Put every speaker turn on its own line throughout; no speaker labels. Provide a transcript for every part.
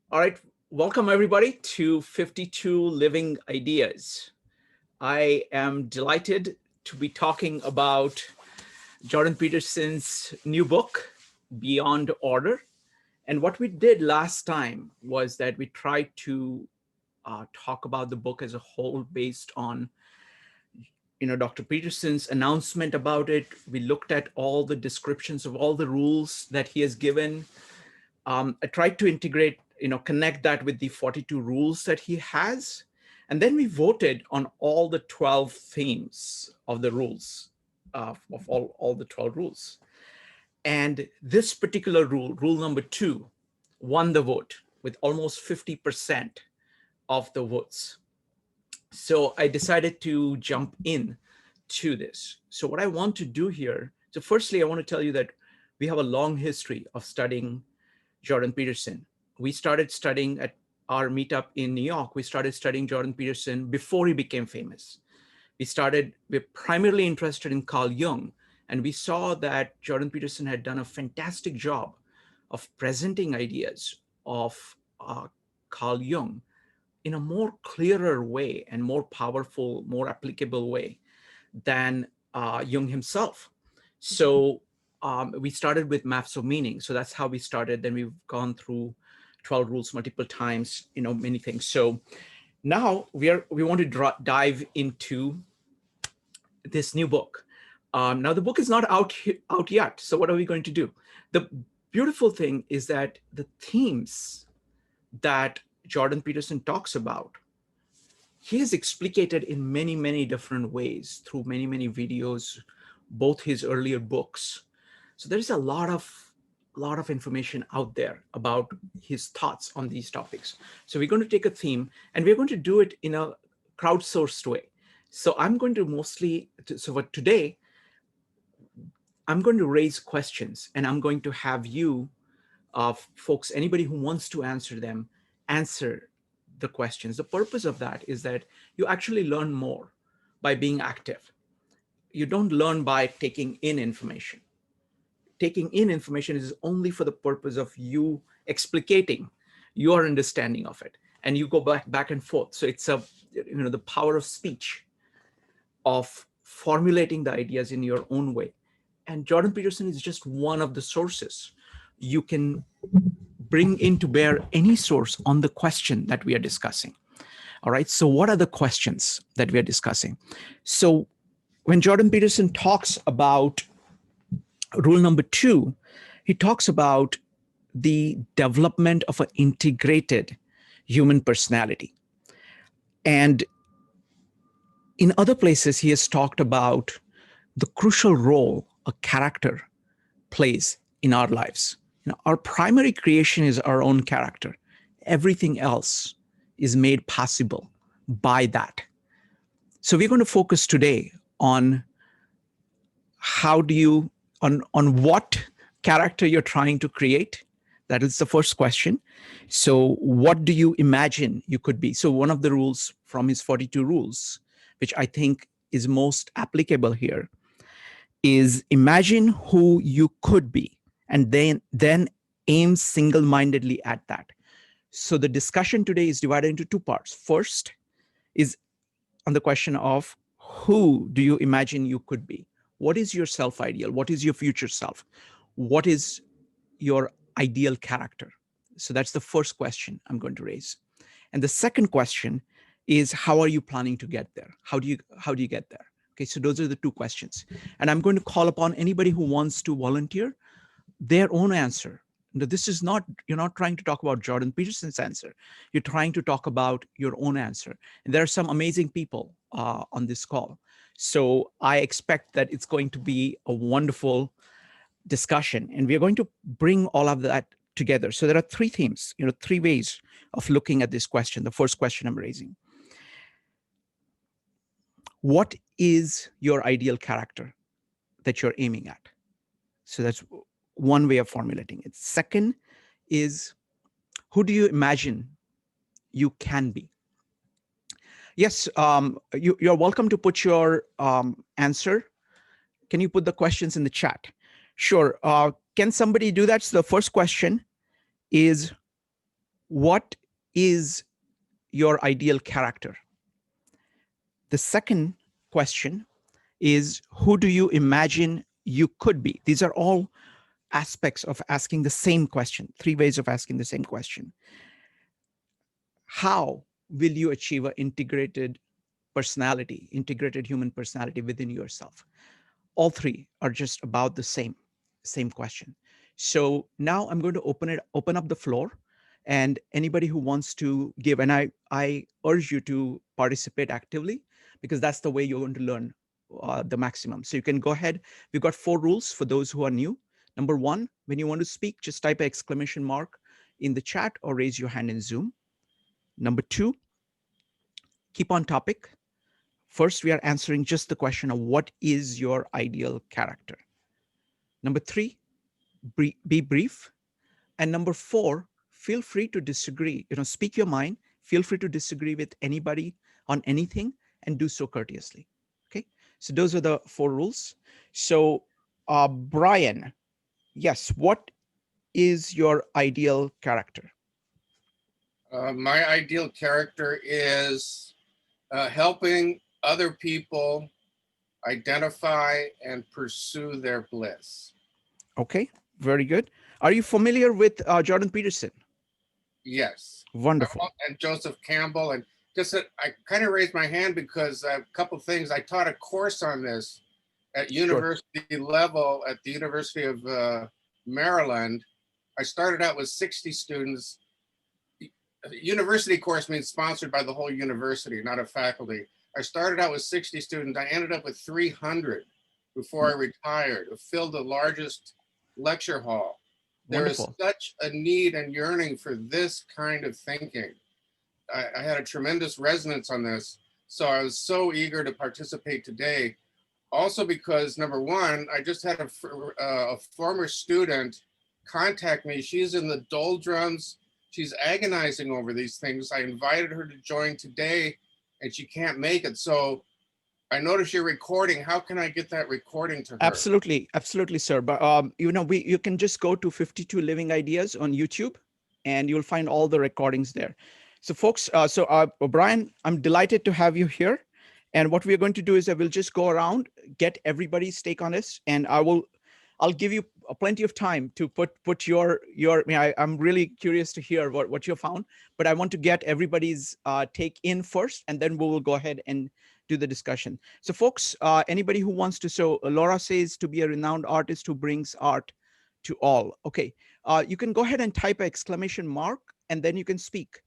All right, welcome everybody to 52 Living Ideas. I am delighted to be talking about Jordan Peterson's new book, Beyond Order. And what we did last time was that we tried to talk about the book as a whole based on Dr. Peterson's announcement about it. We looked at all the descriptions of all the rules that he has given. I tried to integrate, connect that with the 42 rules that he has. And then we voted on all the 12 themes of the rules, of all the 12 rules. And this particular rule, rule number 2, won the vote with almost 50% of the votes. So I decided to jump in to this. So what I want to do here, so firstly, I want to tell you that we have a long history of studying Jordan Peterson. We started studying at our meetup in New York. We started studying Jordan Peterson before he became famous. We're primarily interested in Carl Jung, and we saw that Jordan Peterson had done a fantastic job of presenting ideas of Carl Jung in a more clearer way and more powerful, more applicable way than Jung himself. So we started with maps of meaning. So that's how we started. Then we've gone through 12 rules multiple times, many things. So now we want to dive into this new book. Now the book is not out yet. So what are we going to do? The beautiful thing is that the themes that Jordan Peterson talks about, he is explicated in many, many different ways through many, many videos, both his earlier books. So there's a lot of information out there about his thoughts on these topics. So we're going to take a theme and we're going to do it in a crowdsourced way. So I'm going to so for today, I'm going to raise questions and I'm going to have you, folks, anybody who wants to answer them, answer the questions. The purpose of that is that you actually learn more by being active. You don't learn by taking in information. Taking in information is only for the purpose of you explicating your understanding of it, and you go back and forth. So it's the power of speech, of formulating the ideas in your own way. And Jordan Peterson is just one of the sources. You can bring into bear any source on the question that we are discussing. All right, so what are the questions that we are discussing? So when Jordan Peterson talks about rule number 2, he talks about the development of an integrated human personality. And in other places, he has talked about the crucial role a character plays in our lives. Our primary creation is our own character. Everything else is made possible by that. So we're going to focus today on on what character you're trying to create. That is the first question. So what do you imagine you could be? So one of the rules from his 42 rules, which I think is most applicable here, is imagine who you could be and then aim single-mindedly at that. So the discussion today is divided into 2 parts. First is on the question of who do you imagine you could be? What is your self-ideal? What is your future self? What is your ideal character? So that's the first question I'm going to raise. And the second question is, how are you planning to get there? How do you get there? Okay, so those are the 2 questions. And I'm going to call upon anybody who wants to volunteer their own answer. This is not, you're not trying to talk about Jordan Peterson's answer. You're trying to talk about your own answer. And there are some amazing people on this call. So I expect that it's going to be a wonderful discussion. And we're going to bring all of that together. So there are 3 themes, 3 ways of looking at this question. The first question I'm raising: what is your ideal character that you're aiming at? So that's one way of formulating it. Second is, who do you imagine you can be? Yes, you're welcome to put your answer. Can you put the questions in the chat? Sure. Can somebody do that? So the first question is, what is your ideal character? The second question is, who do you imagine you could be? These are all aspects of asking the same question, 3 ways of asking the same question. How will you achieve an integrated personality, integrated human personality within yourself? All 3 are just about the same question. So now I'm going to open up the floor, and anybody who wants to give, and I urge you to participate actively, because that's the way you're going to learn the maximum. So you can go ahead. We've got 4 rules for those who are new. Number 1, when you want to speak, just type an exclamation mark in the chat or raise your hand in Zoom. Number 2, keep on topic. First, we are answering just the question of what is your ideal character. Number 3, be brief. And number 4, feel free to disagree. Speak your mind. Feel free to disagree with anybody on anything, and do so courteously. Okay. So those are the 4 rules. So, Brian, yes, what is your ideal character?
My ideal character is helping other people identify and pursue their bliss.
Okay, very good. Are you familiar with Jordan Peterson?
Yes.
Wonderful.
And Joseph Campbell. And just I kind of raised my hand because a couple things. I taught a course on this at university level at the University of Maryland. I started out with 60 students. University course means sponsored by the whole university, not a faculty. I started out with 60 students. I ended up with 300 before I retired. It filled the largest lecture hall.
Wonderful.
There is such a need and yearning for this kind of thinking. I had a tremendous resonance on this. So I was so eager to participate today. Also because, number 1, I just had a former student contact me. She's in the doldrums. She's agonizing over these things. I invited her to join today and she can't make it. So I noticed you're recording. How can I get that recording to her?
Absolutely, sir. But you can just go to 52 Living Ideas on YouTube, and you'll find all the recordings there. So, folks, Brian, I'm delighted to have you here. And what we're going to do is I will just go around, get everybody's take on this, and I'll give you plenty of time to put your. I'm really curious to hear what you found, but I want to get everybody's take in first, and then we will go ahead and do the discussion. So, folks, anybody who wants to, so Laura says to be a renowned artist who brings art to all. Okay, you can go ahead and type an exclamation mark, and then you can speak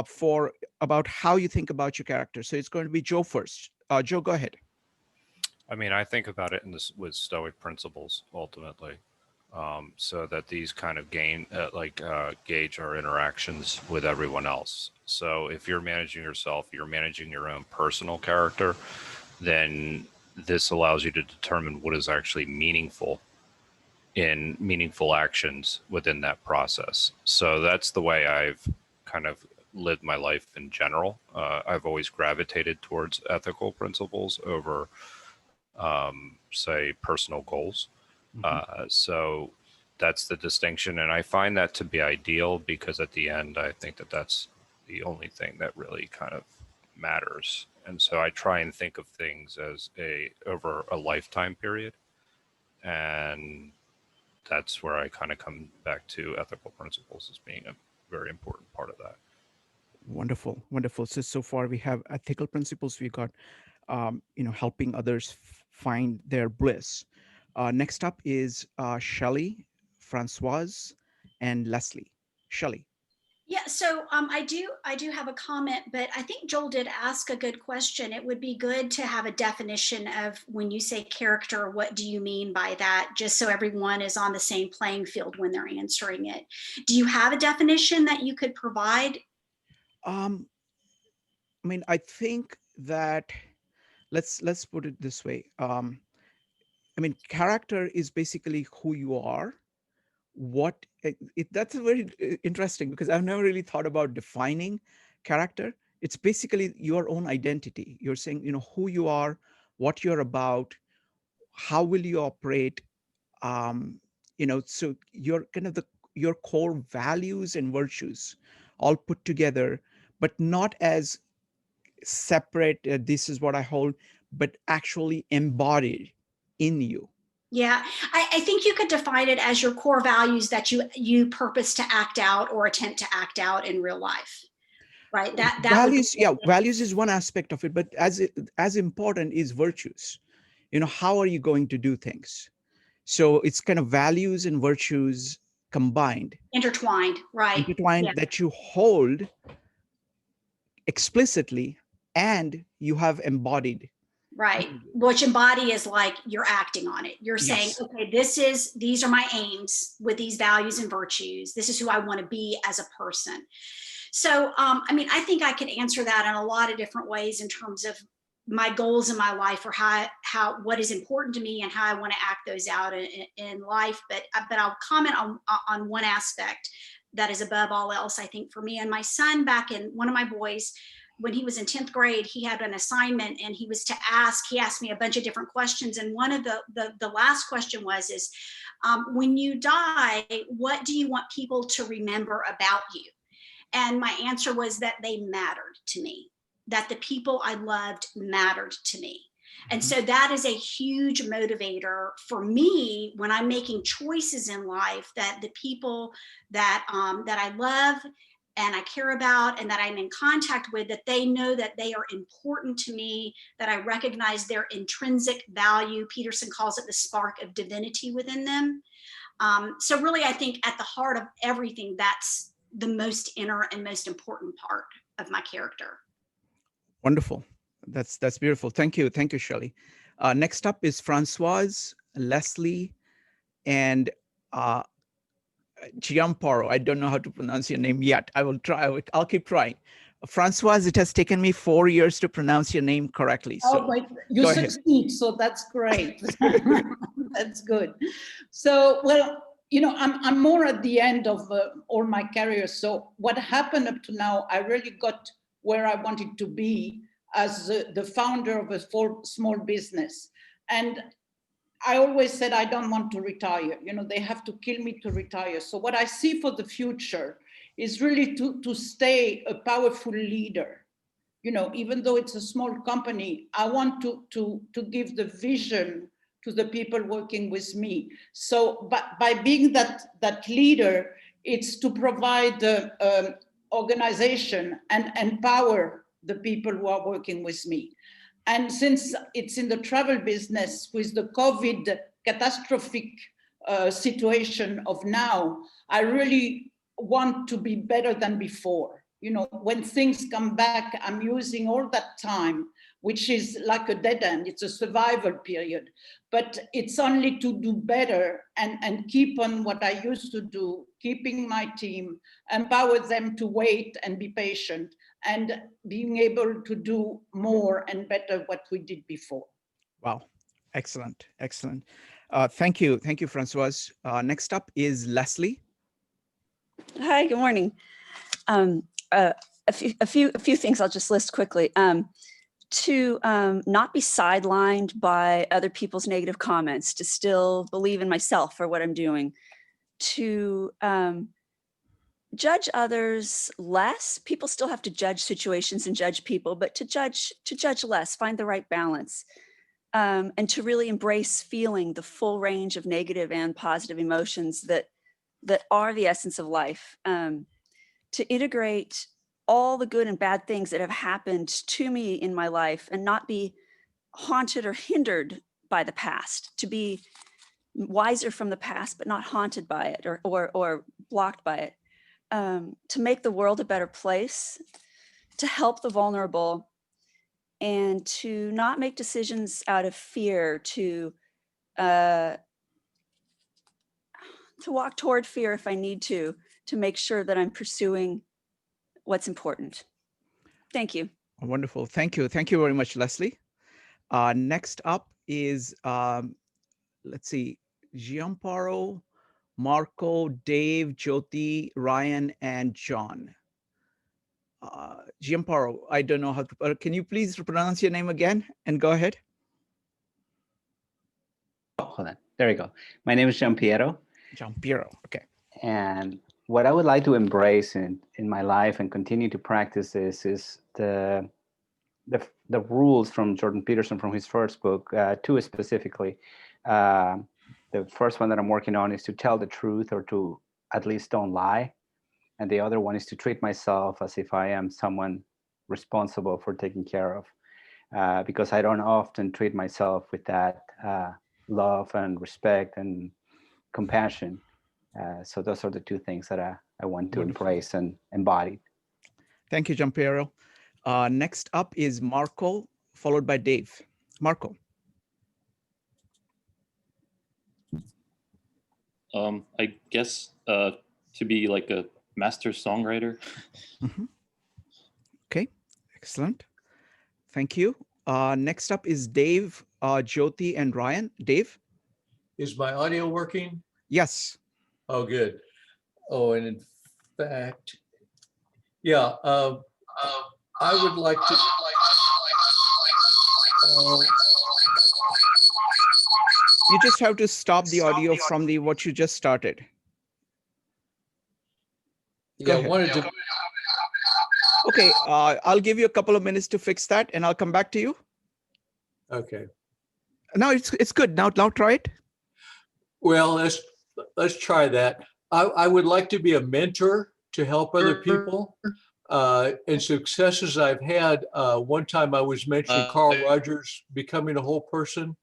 for about how you think about your character. So it's going to be Joe first. Joe, go ahead.
I mean, I think about it with Stoic principles ultimately, so that these kind of gauge our interactions with everyone else. So if you're managing yourself, you're managing your own personal character, then this allows you to determine what is actually meaningful in meaningful actions within that process. So that's the way I've kind of lived my life in general. I've always gravitated towards ethical principles over say personal goals. So that's the distinction. And I find that to be ideal because at the end, I think that that's the only thing that really kind of matters. And so I try and think of things as over a lifetime period. And that's where I kind of come back to ethical principles as being a very important part of that.
Wonderful, wonderful. So far we have ethical principles. We got, helping others find their bliss. Next up is Shelley, Francoise, and Leslie. Shelley.
Yeah, so I do have a comment, but I think Joel did ask a good question. It would be good to have a definition of when you say character, what do you mean by that? Just so everyone is on the same playing field when they're answering it. Do you have a definition that you could provide?
I think that let's put it this way. Character is basically who you are. That's very interesting because I've never really thought about defining character. It's basically your own identity. You're saying, who you are, what you're about, how will you operate. So you're kind of your core values and virtues all put together, but not as separate, this is what I hold, but actually embodied in you.
Yeah, I think you could define it as your core values that you purpose to act out or attempt to act out in real life, right? That
Values,
would be,
values is one aspect of it, but as important is virtues. How are you going to do things? So it's kind of values and virtues combined,
intertwined, right?
intertwined,
Yeah,
that you hold explicitly and you have embodied.
right. Which embody is like you're acting on it. You're saying,
Yes.
okay, these are my aims with these values and virtues. This is who I want to be as a person. So, I mean, I think I could answer that in a lot of different ways in terms of my goals in my life, or how what is important to me and how I want to act those out in life. But I'll comment on one aspect that is above all else, I think, for me. And my son, back in, one of my boys, when he was in 10th grade, he had an assignment and he asked me a bunch of different questions. And one of the last question was, when you die, what do you want people to remember about you? And my answer was that they mattered to me, that the people I loved mattered to me. And so that is a huge motivator for me when I'm making choices in life, that the people that I love and I care about and that I'm in contact with, that they know that they are important to me, that I recognize their intrinsic value. Peterson calls it the spark of divinity within them. So really, I think at the heart of everything, that's the most inner and most important part of my character.
Wonderful. That's beautiful. Thank you. Thank you, Shelley. Next up is Francoise, Leslie, and Giamparo. I don't know how to pronounce your name yet. I will try. I'll keep trying. Francoise, it has taken me 4 years to pronounce your name correctly. So
oh, but you
go ahead.
succeed, so that's great. That's good. So, well, I'm more at the end of all my career. So what happened up to now, I really got where I wanted to be as the founder of a small business. And I always said, I don't want to retire. They have to kill me to retire. So what I see for the future is really to stay a powerful leader. Even though it's a small company, I want to give the vision to the people working with me. So by being that leader, it's to provide organization and empower the people who are working with me. And since it's in the travel business with the COVID catastrophic situation of now, I really want to be better than before. When things come back, I'm using all that time, which is like a dead end. It's a survival period, but it's only to do better and keep on what I used to do, keeping my team, empower them to wait and be patient, and being able to do more and better what we did before.
Wow. Excellent. Excellent. Thank you. Thank you, Francoise. Next up is Leslie.
Hi, good morning. A few things I'll just list quickly. To not be sidelined by other people's negative comments, to still believe in myself for what I'm doing, to judge others less. People still have to judge situations and judge people, but to judge less, find the right balance, and to really embrace feeling the full range of negative and positive emotions that are the essence of life. To integrate all the good and bad things that have happened to me in my life and not be haunted or hindered by the past, to be wiser from the past, but not haunted by it or blocked by it, to make the world a better place, to help the vulnerable, and to not make decisions out of fear, to walk toward fear if I need to make sure that I'm pursuing what's important. Thank you.
Wonderful. Thank you. Thank you very much, Leslie. Next up is, let's see, Giamparo, Marco, Dave, Jyoti, Ryan, and John. Giamparo, I don't know how to, can you please pronounce your name again and go ahead?
Oh, hold on. There we go. My name is Giampiero.
Giampiero. Okay.
And what I would like to embrace in my life and continue to practice this is the rules from Jordan Peterson from his first book, two specifically. The first one that I'm working on is to tell the truth, or to at least don't lie. And the other one is to treat myself as if I am someone responsible for taking care of, because I don't often treat myself with that love and respect and compassion. So those are the two things that I want to
Wonderful.
embrace and embody.
Thank you, Gianpiero. Next up is Marco, followed by Dave. Marco.
I guess to be like a master songwriter.
Mhm. Okay, excellent. Thank you. Next up is Dave, Jyoti, and Ryan. Dave?
Is my audio working?
Yes.
Oh, good. Oh, and in fact, yeah, I would like to.
You just have to stop the audio from the what you just started. Go
Yeah,
ahead.
wanted to.
Okay, I'll give you a couple of minutes to fix that, and I'll come back to you.
Okay.
No, it's good. Now try it.
Well, let's try that. I would like to be a mentor to help other people. And successes I've had. One time I was mentioning Carl Rogers becoming a whole person,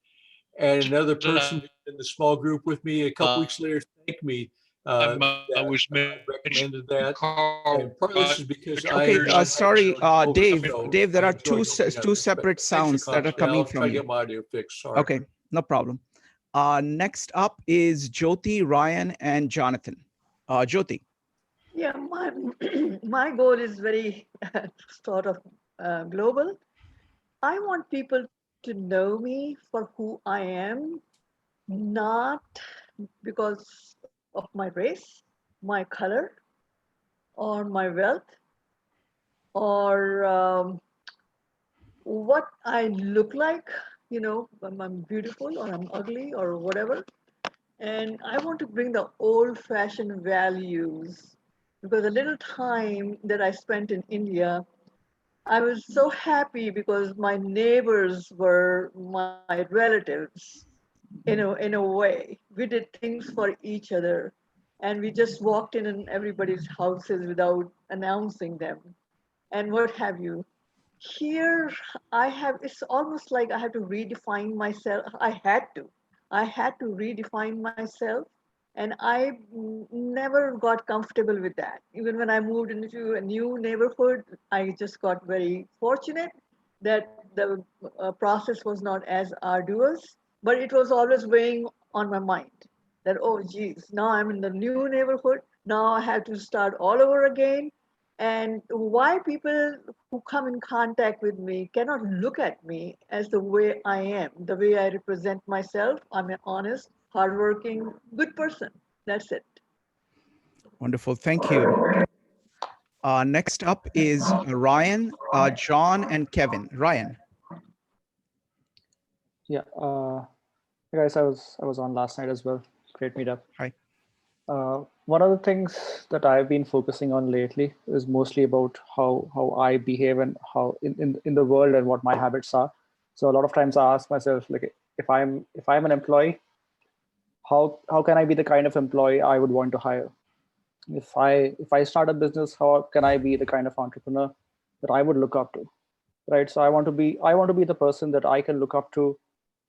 and another person in the small group with me a couple weeks later thanked me.
I was
I recommended that.
Carl
And part of this is because
Okay,
I
sorry, Dave.
so
Dave, there
I
are
enjoy
two
helping others.
separate
But thanks
sounds
for
that are
comments.
coming
I'll try
from
to
you.
get my audio fixed. Sorry.
Okay, no problem. Next up is Jyoti, Ryan, and Jonathan. Jyoti.
Yeah, my my goal is very sort of global. I want people to know me for who I am, not because of my race, my color, or my wealth, or what I look like. You know, I'm beautiful or I'm ugly or whatever. And I want to bring the old-fashioned values because a little time that I spent in India, I was so happy because my neighbors were my relatives in a way. We did things for each other, and we just walked in everybody's houses without announcing them and what have you. Here it's almost like I have to redefine myself. I had to redefine myself, and I never got comfortable with that. Even when I moved into a new neighborhood, I just got very fortunate that the process was not as arduous, but it was always weighing on my mind that, oh, geez, now I'm in the new neighborhood. Now I have to start all over again. And why people who come in contact with me cannot look at me as the way I am, the way I represent myself. I'm an honest, hardworking, good person. That's it.
Wonderful. Thank you. Next up is Ryan, John, and Kevin. Ryan.
Yeah, hey guys, I was on last night as well. Great meetup.
Hi.
One of the things that I've been focusing on lately is mostly about how I behave and how in the world and what my habits are. So a lot of times I ask myself, like, if I'm an employee, how can I be the kind of employee I would want to hire? If I start a business, how can I be the kind of entrepreneur that I would look up to? Right. So I want to be the person that I can look up to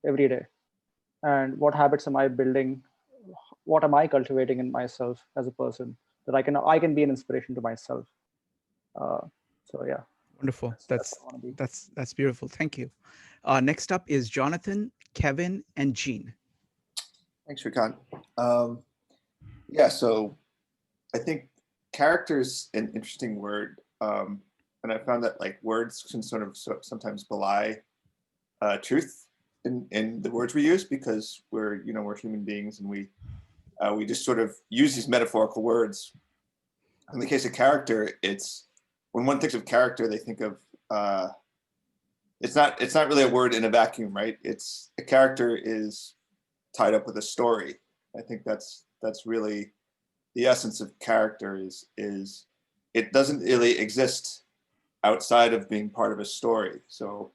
every day. And what habits am I building? What am I cultivating in myself as a person that I can be an inspiration to myself? So yeah.
Wonderful. That's beautiful. Thank you. Next up is Jonathan, Kevin, and Jean.
Thanks, Shrikant. Yeah, so I think character is an interesting word. And I found that like words can sort of sometimes belie truth in the words we use, because we're human beings, and we just sort of use these metaphorical words. In the case of character, it's when one thinks of character, they think of it's not really a word in a vacuum, right? It's a character is tied up with a story. I think that's really the essence of character is it doesn't really exist outside of being part of a story. So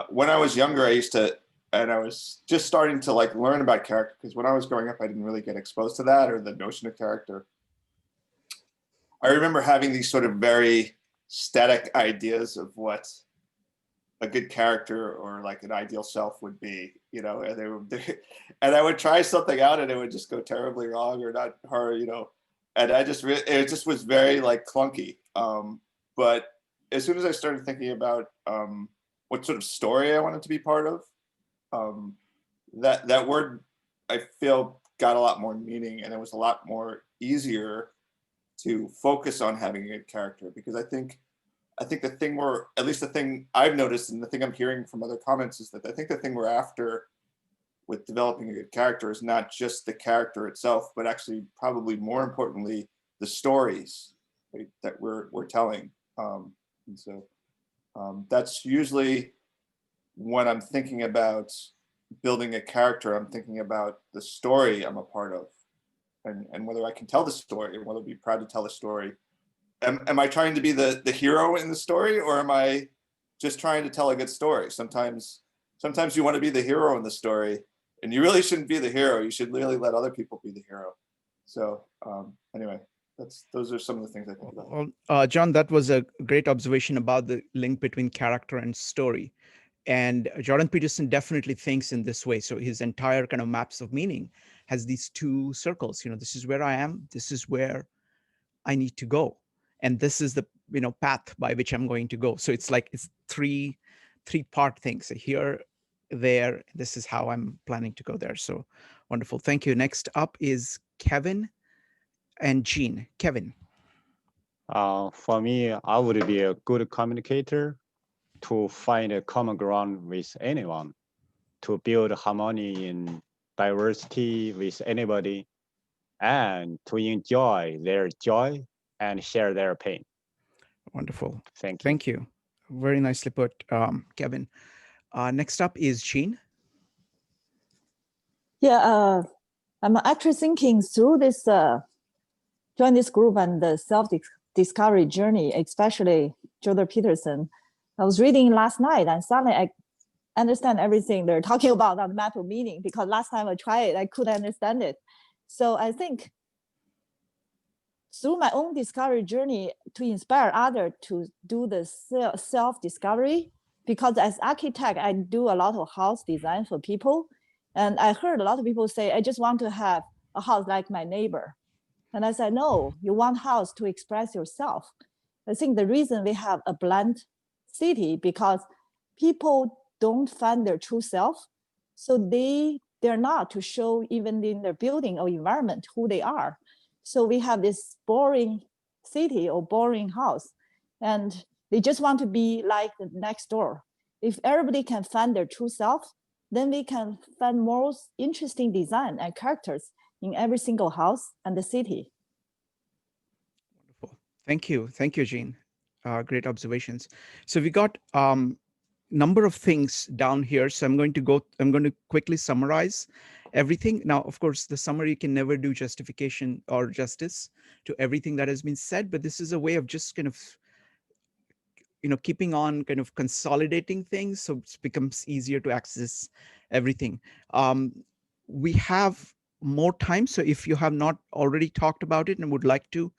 when I was younger, and I was just starting to like learn about character, because when I was growing up, I didn't really get exposed to that or the notion of character. I remember having these sort of very static ideas of what a good character or like an ideal self would be, you know, and I would try something out and it would just go terribly wrong or not, or, you know, and it just was very like clunky. But as soon as I started thinking about what sort of story I wanted to be part of, that word I feel got a lot more meaning, and it was a lot more easier to focus on having a good character, because I think the thing at least the thing I've noticed and the thing I'm hearing from other comments is that I think the thing we're after with developing a good character is not just the character itself, but actually probably more importantly, the stories, right, that we're telling. And so that's usually when I'm thinking about building a character, I'm thinking about the story I'm a part of, and whether I can tell the story and whether I'll be proud to tell the story. Am I trying to be the hero in the story, or am I just trying to tell a good story? Sometimes you want to be the hero in the story, and you really shouldn't be the hero. You should really let other people be the hero. So anyway, those are some of the things I think about.
Well, John, that was a great observation about the link between character and story. And Jordan Peterson definitely thinks in this way. So his entire kind of maps of meaning has these two circles. You know, this is where I am. This is where I need to go. And this is the, you know, path by which I'm going to go. So it's like, it's three-part things. So here, there, this is how I'm planning to go there. So wonderful. Thank you. Next up is Kevin and Jean. Kevin.
For me, I would be a good communicator to find a common ground with anyone, to build harmony in diversity with anybody, and to enjoy their joy and share their pain.
Wonderful.
Thank you.
Thank you. Very nicely put, Kevin. Next up is Jean.
Yeah, I'm actually thinking through this, join this group and the self-discovery journey, especially Jordan Peterson. I was reading last night and suddenly I understand everything they're talking about on the map of meaning, because last time I tried it, I couldn't understand it. So I think through my own discovery journey to inspire others to do the self-discovery, because as architect, I do a lot of house design for people. And I heard a lot of people say, I just want to have a house like my neighbor. And I said, no, you want house to express yourself. I think the reason we have a bland city because people don't find their true self. So they're not to show even in their building or environment who they are. So we have this boring city or boring house, and they just want to be like the next door. If everybody can find their true self, then we can find more interesting design and characters in every single house and the city.
Wonderful. Thank you. Thank you, Jean. Great observations. So we got number of things down here. So I'm going to quickly summarize everything. Now, of course, the summary can never do justification or justice to everything that has been said, but this is a way of just kind of, you know, keeping on kind of consolidating things so it becomes easier to access everything. We have more time. So if you have not already talked about it and would like to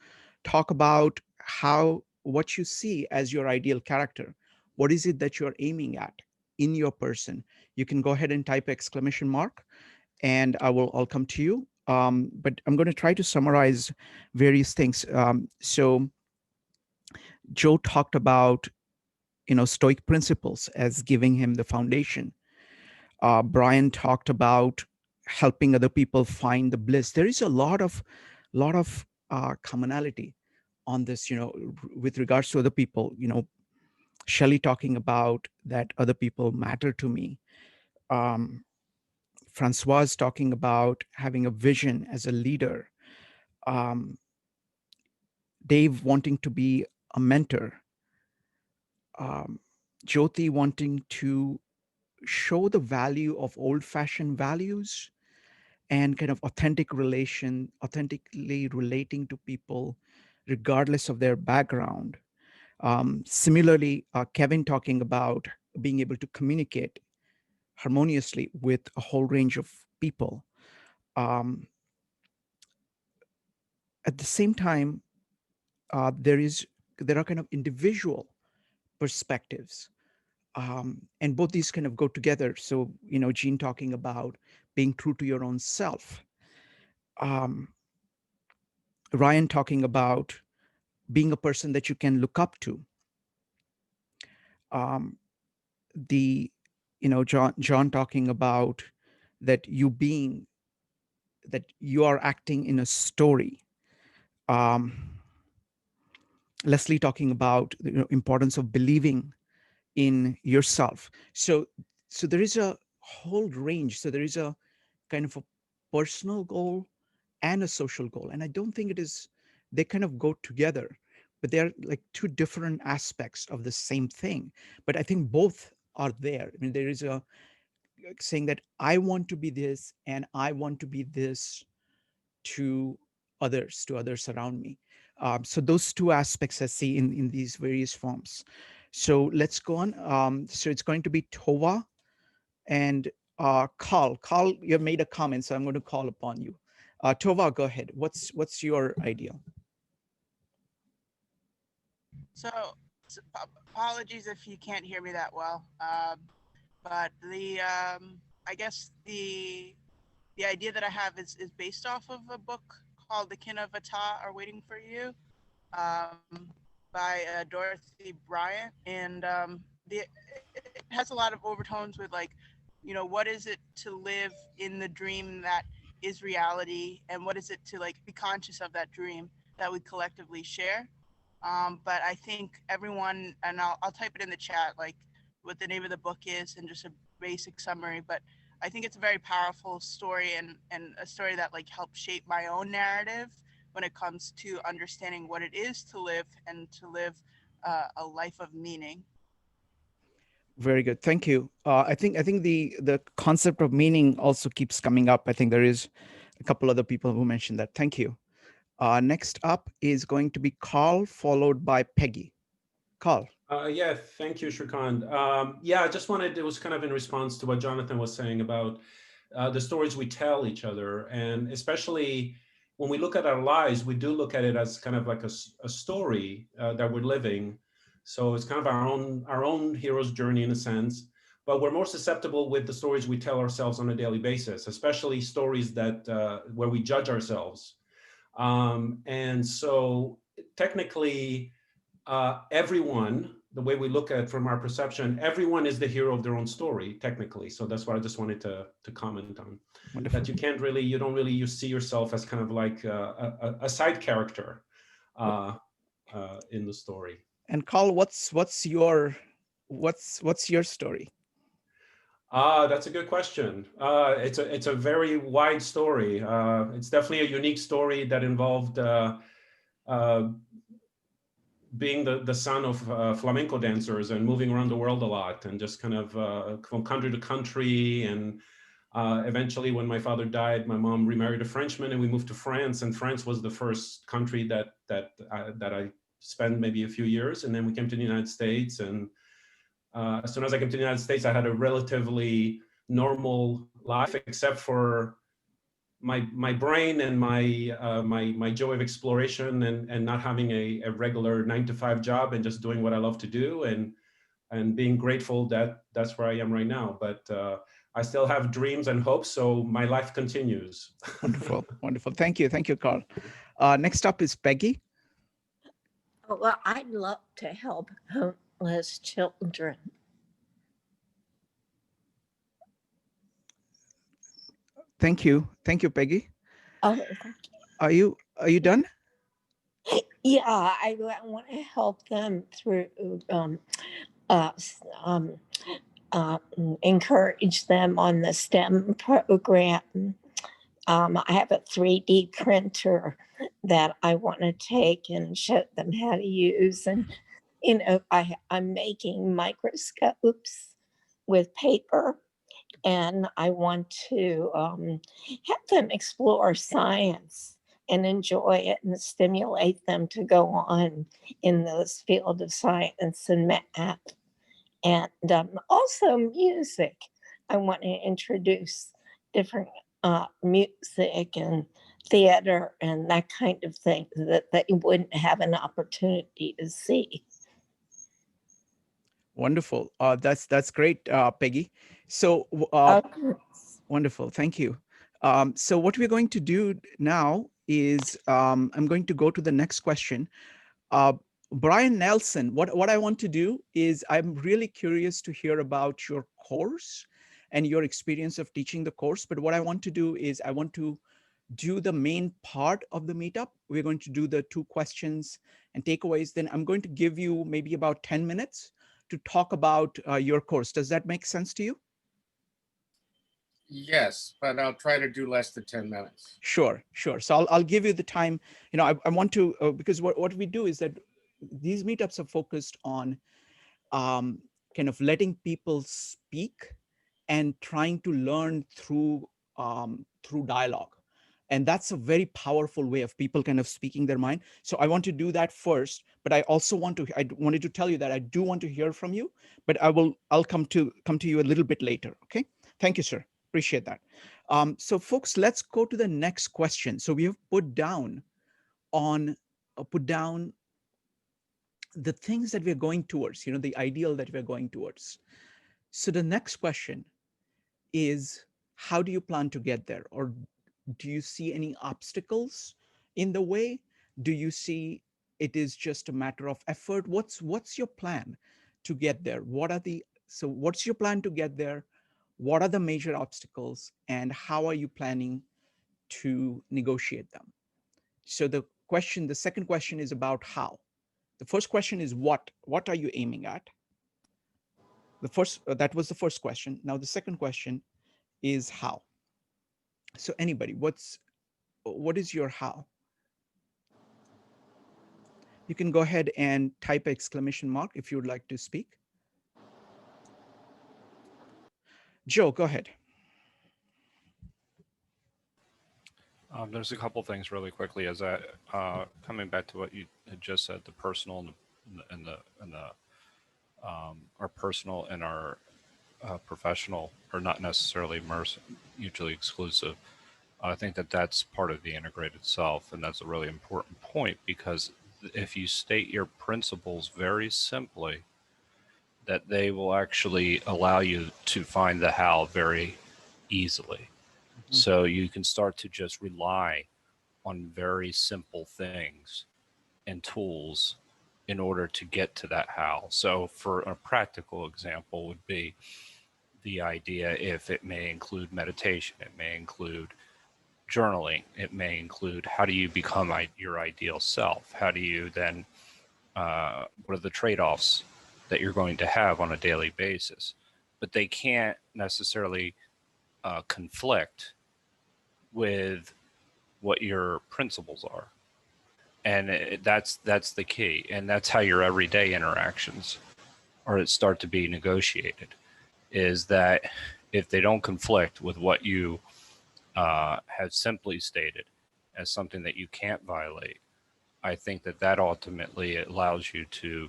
talk about what you see as your ideal character, what is it that you're aiming at in your person, you can go ahead and type ! And I'll come to you. But I'm going to try to summarize various things. So Joe talked about, you know, Stoic principles as giving him the foundation. Brian talked about helping other people find the bliss. There is a lot of commonality on this, you know, with regards to other people. You know, Shelley talking about that other people matter to me. Francois talking about having a vision as a leader. Dave wanting to be a mentor. Jyoti wanting to show the value of old-fashioned values and kind of authentically relating to people regardless of their background. Similarly, Kevin talking about being able to communicate harmoniously with a whole range of people. At the same time, there are kind of individual perspectives, and both these kind of go together. So, Jean talking about being true to your own self. Ryan talking about being a person that you can look up to. John talking about that you are acting in a story. Leslie talking about the importance of believing in yourself. So there is a whole range. So there is a kind of a personal goal and a social goal. And I don't think they kind of go together, but they're like two different aspects of the same thing. But I think both are there. I mean, there is a saying that I want to be this and I want to be this to others around me. So those two aspects I see in these various forms. So let's go on. So it's going to be Tova and Carl. Carl, you have made a comment, so I'm going to call upon you. Tova, go ahead. What's your idea?
So apologies if you can't hear me that well, but I guess the idea that I have is based off of a book called The Kin of Ata Are Waiting for You, by Dorothy Bryant, and it has a lot of overtones with, like, what is it to live in the dream that is reality, and what is it to, like, be conscious of that dream that we collectively share. But I think everyone, and I'll type it in the chat, like what the name of the book is and just a basic summary, but I think it's a very powerful story and a story that, like, helped shape my own narrative when it comes to understanding what it is to live and to live a life of meaning.
Very good. Thank you. I think the concept of meaning also keeps coming up. I think there is a couple other people who mentioned that. Thank you. Next up is going to be Carl, followed by Peggy. Carl.
Yeah, thank you, Shrikant. Yeah, I just wanted, it was kind of in response to what Jonathan was saying about the stories we tell each other. And especially when we look at our lives, we do look at it as kind of like a story that we're living. So it's kind of our own hero's journey in a sense, but we're more susceptible with the stories we tell ourselves on a daily basis, especially stories that where we judge ourselves. And so technically, everyone, the way we look at it from our perception, everyone is the hero of their own story, technically. So that's what I just wanted to comment on. Wonderful. That you don't really see yourself as kind of like a side character in the story.
And Carl, what's your story?
That's a good question. It's a very wide story. It's definitely a unique story that involved being the son of flamenco dancers and moving around the world a lot and just kind of from country to country. And eventually when my father died, my mom remarried a Frenchman and we moved to France. And France was the first country that I spent maybe a few years. And then we came to the United States. And as soon as I came to the United States, I had a relatively normal life, except for my brain and my joy of exploration and not having a regular 9-to-5 job and just doing what I love to do and being grateful that that's where I am right now. But I still have dreams and hopes, so my life continues.
Wonderful, wonderful. Thank you, Carl. Next up is Peggy.
Oh, well, I'd love to help homeless children.
Thank you, Peggy.
Oh, thank you.
Are you done?
Yeah, I want to help them through encourage them on the STEM program. I have a 3D printer that I want to take and show them how to use. And, I'm making microscopes with paper. And I want to have them explore science and enjoy it and stimulate them to go on in this field of science and math. And also music. I want to introduce different music and theater and that kind of thing that you wouldn't have an opportunity to see.
Wonderful. That's great, Peggy. So wonderful. Thank you. So what we're going to do now is I'm going to go to the next question. Brian Nelson, what I want to do is I'm really curious to hear about your course and your experience of teaching the course. But what I want to do is I want to do the main part of the meetup. We're going to do the 2 questions and takeaways. Then I'm going to give you maybe about 10 minutes to talk about your course. Does that make sense to you?
Yes, but I'll try to do less than 10 minutes.
Sure, sure. So I'll give you the time. You know, I want to, because what we do is that these meetups are focused on kind of letting people speak and trying to learn through dialogue. And that's a very powerful way of people kind of speaking their mind. So I want to do that first, but I also I wanted to tell you that I do want to hear from you, but I'll come to you a little bit later. Okay. Thank you, sir. Appreciate that. So folks, let's go to the next question. So we have put down the things that we're going towards, you know, the ideal that we're going towards. So the next question is, how do you plan to get there? Or do you see any obstacles in the way? Do you see it is just a matter of effort? What's your plan to get there? So what's your plan to get there? What are the major obstacles and how are you planning to negotiate them? So the second question is about how. The first question is what are you aiming at? That was the first question. Now the second question is how. So anybody, what is your how? You can go ahead and type exclamation mark if you would like to speak. Joe, go ahead.
There's a couple things really quickly as coming back to what you had just said, the personal and our personal and our professional are not necessarily mutually exclusive. I think that that's part of the integrated self, and that's a really important point, because if you state your principles very simply, that they will actually allow you to find the how very easily. So you can start to just rely on very simple things and tools in order to get to that how. So for a practical example would be the idea, if it may include meditation, it may include journaling, it may include how do you become your ideal self? How do you then, what are the trade-offs that you're going to have on a daily basis? But they can't necessarily conflict with what your principles are. And that's the key. And that's how your everyday interactions start to be negotiated, is that if they don't conflict with what you have simply stated as something that you can't violate, I think that ultimately allows you to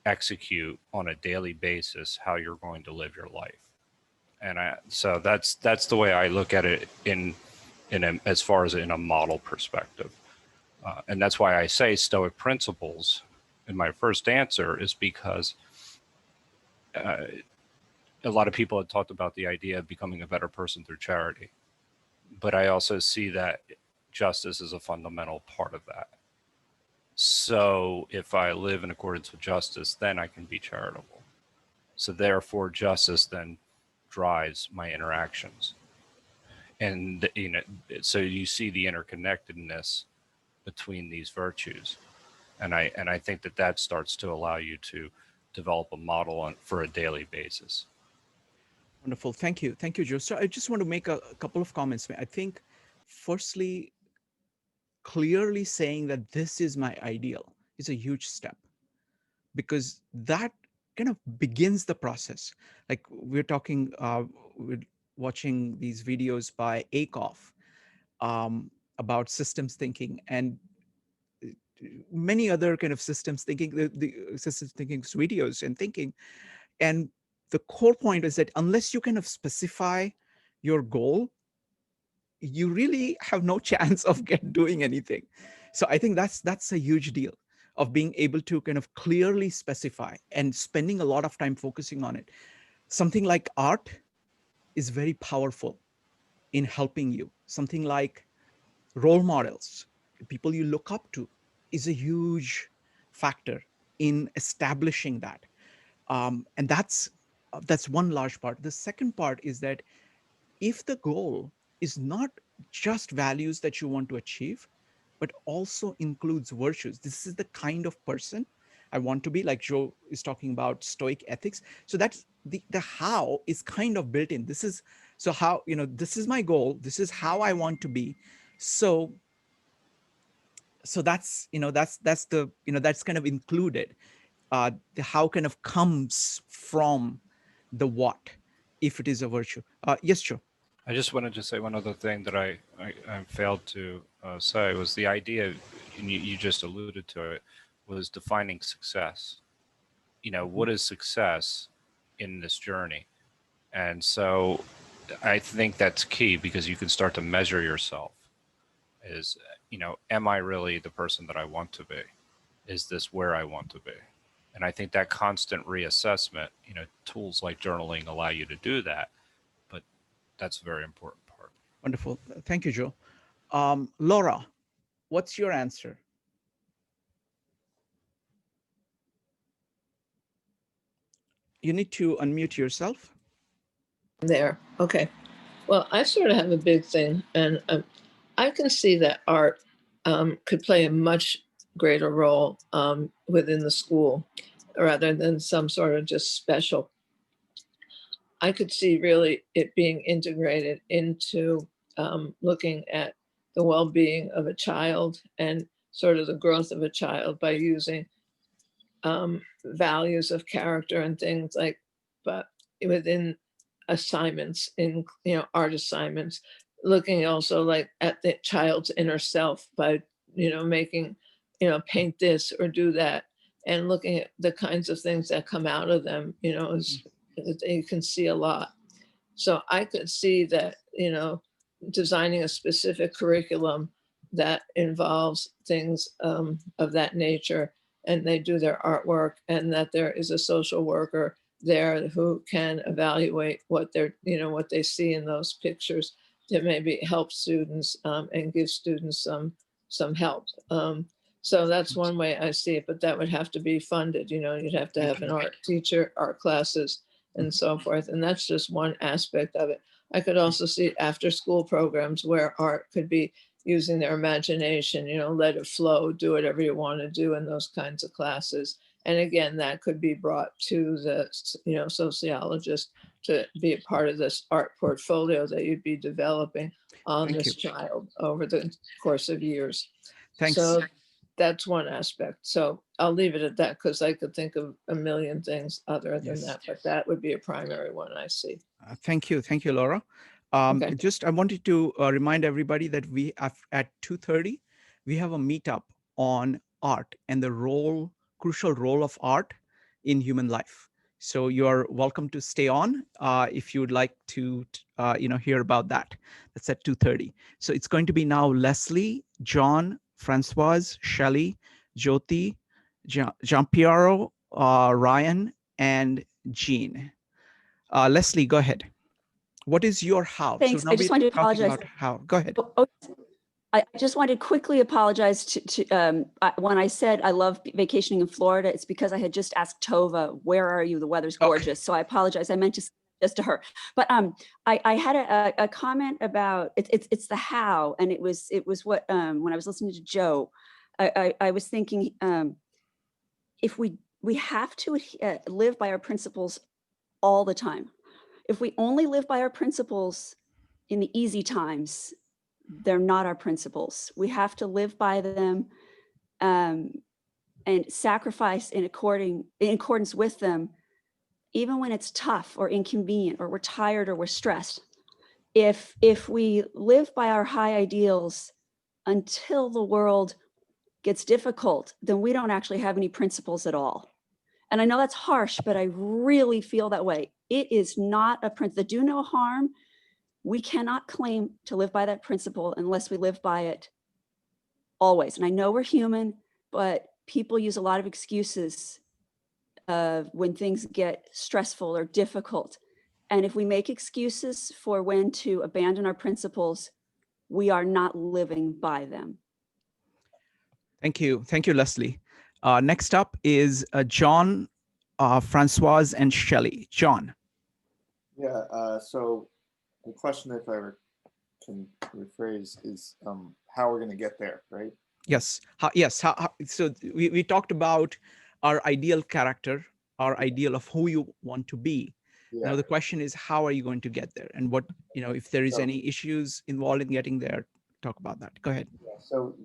execute on a daily basis how you're going to live your life. And so that's the way I look at it as far as in a model perspective. And that's why I say Stoic principles in my first answer, is because a lot of people have talked about the idea of becoming a better person through charity. But I also see that justice is a fundamental part of that. So if I live in accordance with justice, then I can be charitable. So therefore, justice then drives my interactions. And so you see the interconnectedness between these virtues. And I think that starts to allow you to develop a model for a daily basis.
Wonderful. Thank you. Thank you, Joe. So I just want to make a couple of comments. I think, firstly, clearly saying that this is my ideal is a huge step, because that kind of begins the process. Like we're talking, watching these videos by Akoff about systems thinking and many other kind of systems thinking, the systems thinking videos and thinking. And the core point is that unless you kind of specify your goal, you really have no chance of doing anything. So I think that's a huge deal of being able to kind of clearly specify and spending a lot of time focusing on it. Something like art is very powerful in helping you. Something like role models, people you look up to, is a huge factor in establishing that. And that's one large part. The second part is that if the goal is not just values that you want to achieve, but also includes virtues, this is the kind of person I want to be, like Joe is talking about Stoic ethics. So that's the how is kind of built in. This is, so how, this is my goal, this is how I want to be. So that's, that's the, that's kind of included. The how kind of comes from the what, if it is a virtue. Yes, Joe.
I just wanted to say one other thing that I failed to say was the idea, and you just alluded to it, was defining success. What is success in this journey? And so I think that's key, because you can start to measure yourself is, am I really the person that I want to be? Is this where I want to be? And I think that constant reassessment, tools like journaling allow you to do that, but that's a very important part.
Wonderful. Thank you, Joe. Laura, what's your answer? You need to unmute yourself.
There. Okay. Well, I sort of have a big thing, and I can see that art could play a much greater role within the school rather than some sort of just special. I could see really it being integrated into looking at the well-being of a child and sort of the growth of a child by using values of character and things like, but within assignments, in art assignments, looking also like at the child's inner self by making paint this or do that, and looking at the kinds of things that come out of them, you can see a lot. So I could see that designing a specific curriculum that involves things of that nature, and they do their artwork, and that there is a social worker there who can evaluate what they're, what they see in those pictures to maybe help students and give students some help. So that's one way I see it, but that would have to be funded. You'd have to have an art teacher, art classes, and so forth. And that's just one aspect of it. I could also see after school programs where art could be using their imagination, let it flow, do whatever you want to do in those kinds of classes. And again, that could be brought to the, sociologist to be a part of this art portfolio that you'd be developing on this child over the course of years.
Thanks.
So that's one aspect. So I'll leave it at that, because I could think of a million things other than that, but that would be a primary one I see.
Thank you, Laura.
Okay.
Just, I wanted to remind everybody that we have at 2:30, we have a meetup on art and the crucial role of art in human life. So you're welcome to stay on if you would like to, hear about that. That's at 2:30. So it's going to be now Leslie, John, Francoise, Shelley, Jyoti, Giampiero, Ryan, and Jean. Leslie, go ahead. What is your how?
Thanks.
So
I just wanted to apologize.
How. Go ahead.
I just wanted to quickly apologize to when I said I love vacationing in Florida, it's because I had just asked Tova, where are you? The weather's gorgeous. So I apologize. I meant to say just to her. But I had a comment about it's the how, and it was what when I was listening to Joe, I was thinking if we have to live by our principles all the time. If we only live by our principles in the easy times, they're not our principles. We have to live by them and sacrifice in accordance with them, even when it's tough or inconvenient or we're tired or we're stressed. if we live by our high ideals until the world gets difficult, then we don't actually have any principles at all. And I know that's harsh, but I really feel that way. It is not a principle. The do no harm, we cannot claim to live by that principle unless we live by it always. And I know we're human, but people use a lot of excuses when things get stressful or difficult. And if we make excuses for when to abandon our principles, we are not living by them.
Thank you. Thank you, Leslie. Next up is John, Francoise, and Shelley. John.
Yeah, so the question, if I ever can rephrase, is how we're going to get there, right?
Yes. So we talked about our ideal character, our ideal of who you want to be.
Yeah.
Now the question is, how are you going to get there? And what, if there is
So,
any issues involved in getting there, talk about that. Go ahead.
Yeah, so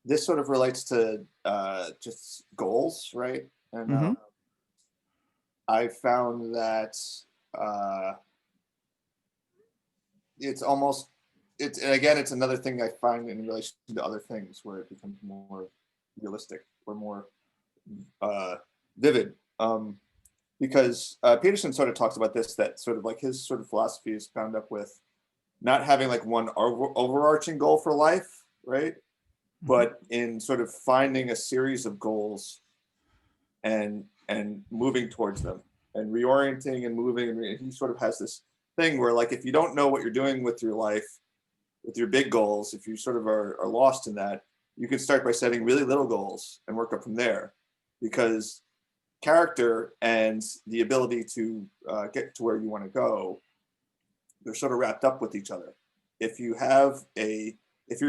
this sort of relates to just goals, right? And I found that it's another thing I find in relation to other things where it becomes more realistic or more vivid. Because Peterson sort of talks about this, that sort of like his sort of philosophy is bound up with not having like one overarching goal for life, right? But in sort of finding a series of goals and moving towards them and reorienting and moving. And he sort of has this thing where, like, if you don't know what you're doing with your life, with your big goals, if you sort of are lost in that, you can start by setting really little goals and work up from there. Because character and the ability to get to where you want to go, they're sort of wrapped up with each other. If you're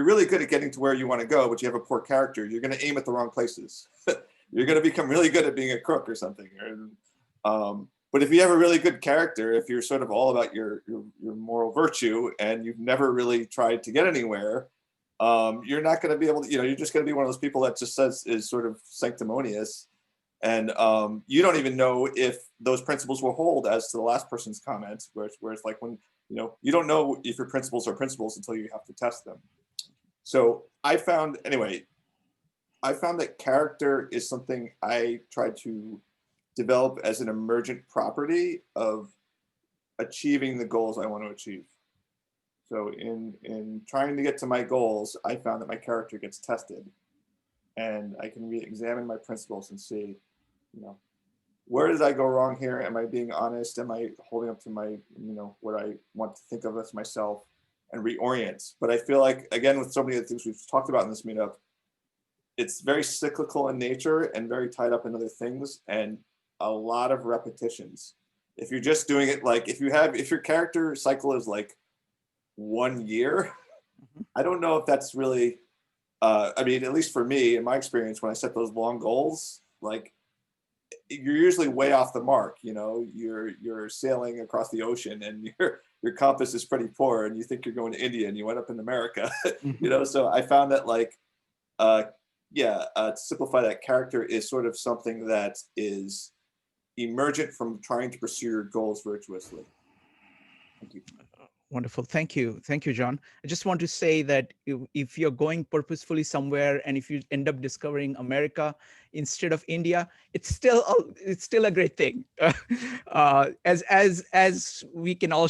really good at getting to where you want to go, but you have a poor character, you're going to aim at the wrong places. You're going to become really good at being a crook or something. But if you have a really good character, if you're sort of all about your moral virtue and you've never really tried to get anywhere, you're not going to be able to, you're just going to be one of those people that just is sort of sanctimonious. And you don't even know if those principles will hold, as to the last person's comment, where it's like when, you don't know if your principles are principles until you have to test them. So I found that character is something I try to develop as an emergent property of achieving the goals I want to achieve. So in trying to get to my goals, I found that my character gets tested, and I can re-examine my principles and see, where did I go wrong here? Am I being honest? Am I holding up to my, what I want to think of as myself, and reorient? But I feel like, again, with so many of the things we've talked about in this meetup, it's very cyclical in nature and very tied up in other things, and a lot of repetitions. If you're just doing it, like if your character cycle is like 1 year, I don't know if that's really, I mean, at least for me, in my experience, when I set those long goals, like, you're usually way off the mark. You're sailing across the ocean and your compass is pretty poor, and you think you're going to India and you end up in America. So I found that, like, to simplify that, character is sort of something that is emergent from trying to pursue your goals virtuously. Thank you.
Wonderful. Thank you. Thank you, John. I just want to say that if you're going purposefully somewhere and if you end up discovering America instead of India, it's still a great thing, as we can all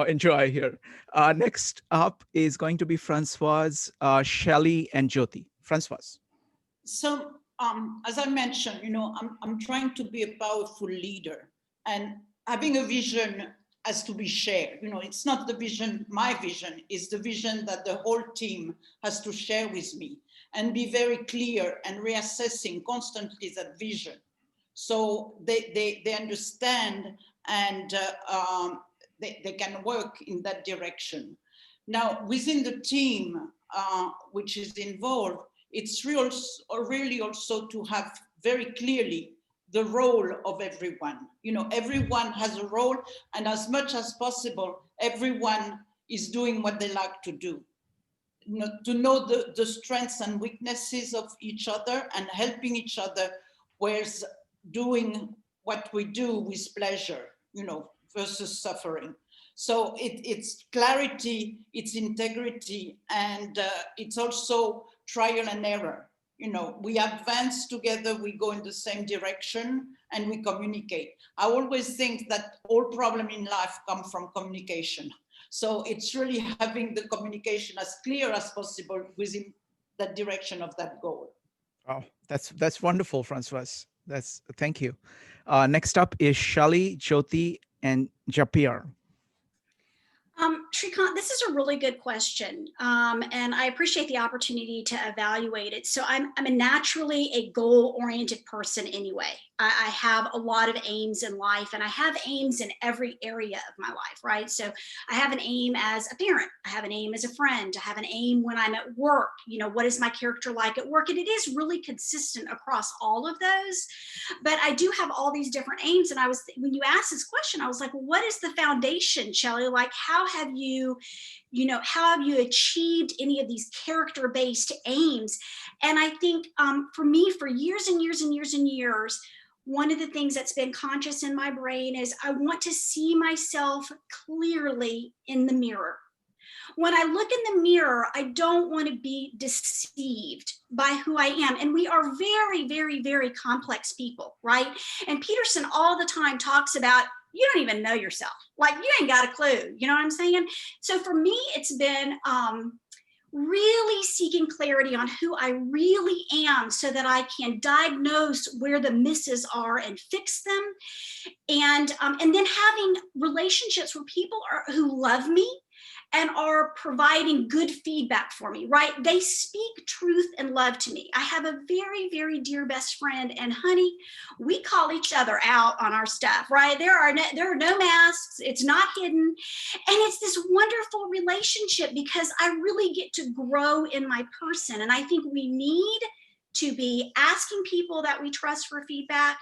enjoy here. Next up is going to be Francoise, Shelley, and Jyoti. Francoise.
So as I mentioned, I'm trying to be a powerful leader, and having a vision has to be shared. It's not the vision, my vision, is the vision that the whole team has to share with me, and be very clear and reassessing constantly that vision. So they understand, and they can work in that direction. Now, within the team which is involved, it's really also to have very clearly the role of everyone. Everyone has a role, and as much as possible, everyone is doing what they like to do. To know the strengths and weaknesses of each other and helping each other, whereas doing what we do with pleasure, versus suffering. So it's clarity, it's integrity, and it's also trial and error. You know, we advance together, we go in the same direction, and we communicate. I always think that all problems in life come from communication. So it's really having the communication as clear as possible within the direction of that goal.
Oh, that's wonderful, Francoise. Thank you. Next up is Shali, Jyoti, and Japir.
Shrikant, this is a really good question, and I appreciate the opportunity to evaluate it. So I'm a naturally a goal-oriented person anyway. I have a lot of aims in life, and I have aims in every area of my life, right? So I have an aim as a parent. I have an aim as a friend. I have an aim when I'm at work. You know, what is my character like at work? And it is really consistent across all of those. But I do have all these different aims. And when you asked this question, I was like, well, what is the foundation, Shelley? Like, how have you achieved any of these character-based aims? And I think for me, for years and years and years and years, one of the things that's been conscious in my brain is I want to see myself clearly in the mirror. When I look in the mirror, I don't want to be deceived by who I am. And we are very, very, very complex people, right? And Peterson all the time talks about, you don't even know yourself. Like, you ain't got a clue. You know what I'm saying? So for me, it's been really seeking clarity on who I really am so that I can diagnose where the misses are and fix them. And then having relationships where people who love me and are providing good feedback for me, right? They speak truth and love to me. I have a very, very dear best friend, and honey, we call each other out on our stuff, right? There are no masks, it's not hidden. And it's this wonderful relationship because I really get to grow in my person. And I think we need to be asking people that we trust for feedback,